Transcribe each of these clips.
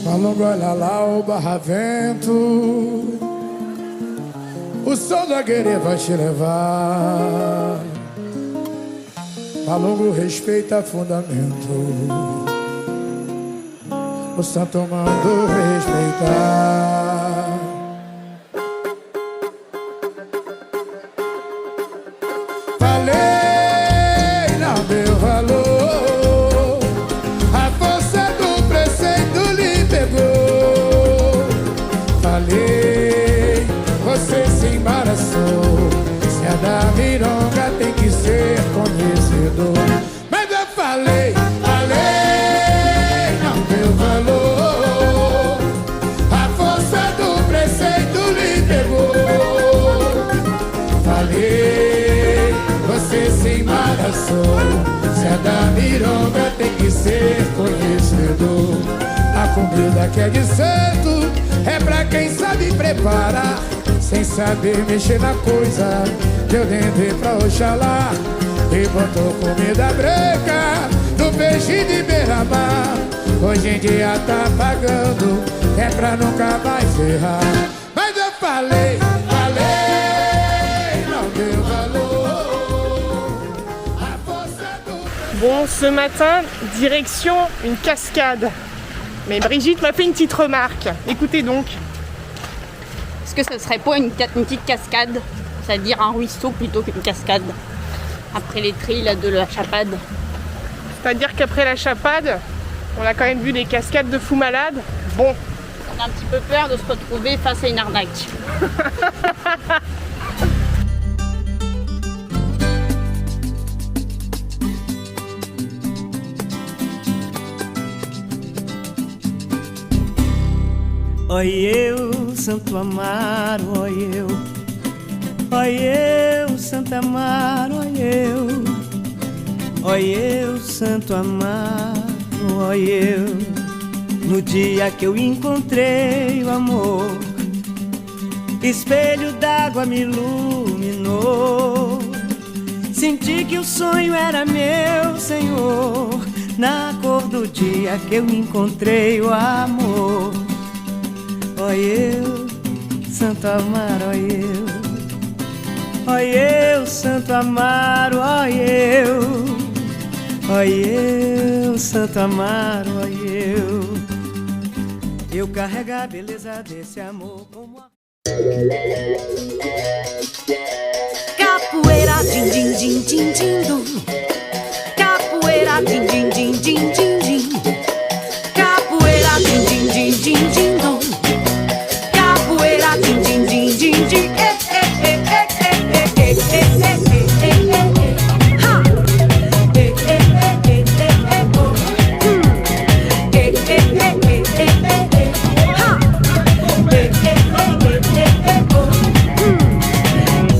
Malungo, olha lá o barravento, o sol da guerreira vai te levar. Malungo respeita fundamento, o santo mando respeitar. Falei, não deu valor, a força do preceito lhe pegou. Falei, você se embaraçou, se é da mironga tem que ser conhecedor. Mas eu falei, não deu valor, a força do preceito lhe pegou. Falei, você se embaraçou, se é da mironga tem que ser conhecedor. A comida que é de santo é pra quem sabe preparar, sem saber mexer na coisa. Deu dendê pra Oxalá e botou comida branca no peixe de beira-mar. Hoje em dia tá pagando, é pra nunca mais errar. Mas eu falei, não deu valor, a força do... Bon, ce matin, direction une cascade. Mais Brigitte m'a fait une petite remarque. Écoutez donc. Est-ce que ce serait pas une petite cascade, c'est-à-dire un ruisseau plutôt qu'une cascade, après les trilles de la Chapade? C'est-à-dire qu'après la Chapade, on a quand même vu des cascades de fous malades. Bon. On a un petit peu peur de se retrouver face à une arnaque. Oi eu, Santo Amaro, oi eu, Santo Amaro, oi eu, Santo Amaro, oi eu. No dia que eu encontrei o amor, espelho d'água me iluminou. Senti que o sonho era meu, Senhor, na cor do dia que eu encontrei o amor. Oi eu, Santo Amaro, oi eu, Santo Amaro, oi eu, Santo Amaro, oi eu. Eu carrego a beleza desse amor como a... Capoeira, din din din din din dum. Capoeira, din din din din din din. Capoeira, din din din din din dum. Capoeira, din din din din din. Ha!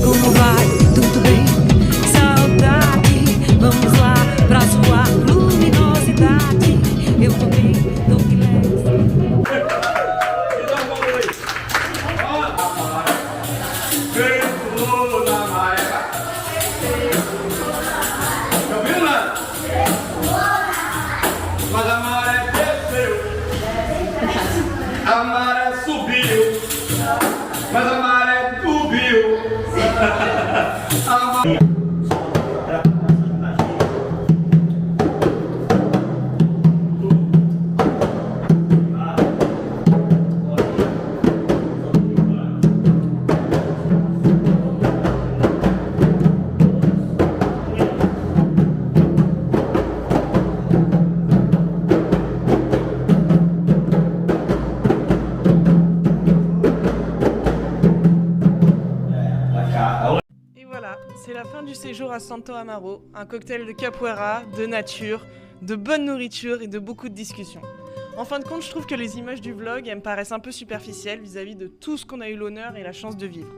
Como vai? Tudo bem? Saudade, vamos lá pra sua luminosidade. Eu tô bem, tô feliz. Mas a maré desceu, a maré subiu, mas a maré subiu. A maré... Et voilà, c'est la fin du séjour à Santo Amaro. Un cocktail de capoeira, de nature, de bonne nourriture et de beaucoup de discussions. En fin de compte, je trouve que les images du vlog, elles me paraissent un peu superficielles vis-à-vis de tout ce qu'on a eu l'honneur et la chance de vivre.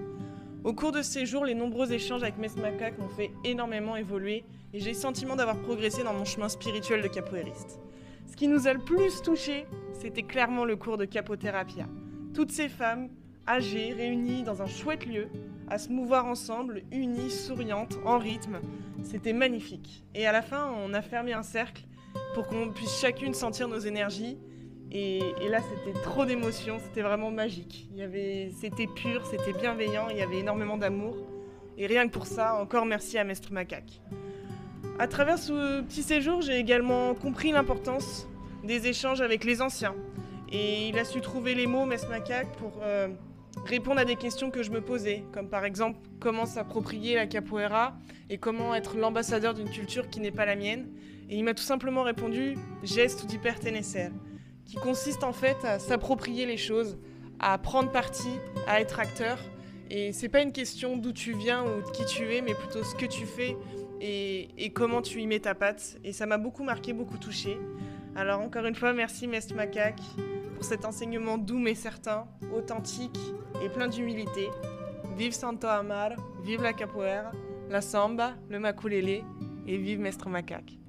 Au cours de ce séjour, les nombreux échanges avec Mes Macaques m'ont fait énormément évoluer et j'ai le sentiment d'avoir progressé dans mon chemin spirituel de capoeiriste. Ce qui nous a le plus touché, c'était clairement le cours de Capothérapia. Toutes ces femmes âgées, réunies dans un chouette lieu, à se mouvoir ensemble, unies, souriantes, en rythme. C'était magnifique. Et à la fin, on a fermé un cercle pour qu'on puisse chacune sentir nos énergies Et là, c'était trop d'émotions, c'était vraiment magique. C'était pur, c'était bienveillant, il y avait énormément d'amour. Et rien que pour ça, encore merci à Mestre Macaque. À travers ce petit séjour, j'ai également compris l'importance des échanges avec les anciens. Et il a su trouver les mots, Mestre Macaque, pour répondre à des questions que je me posais, comme par exemple comment s'approprier la capoeira et comment être l'ambassadeur d'une culture qui n'est pas la mienne. Et il m'a tout simplement répondu « geste de pertenecer », qui consiste en fait à s'approprier les choses, à prendre parti, à être acteur. Et c'est pas une question d'où tu viens ou de qui tu es, mais plutôt ce que tu fais et comment tu y mets ta patte. Et ça m'a beaucoup marqué, beaucoup touché. Alors encore une fois, merci Mestre Macaque pour cet enseignement doux mais certain, authentique et plein d'humilité. Vive Santo Amaro, vive la capoeira, la samba, le maculele et vive Mestre Macaque.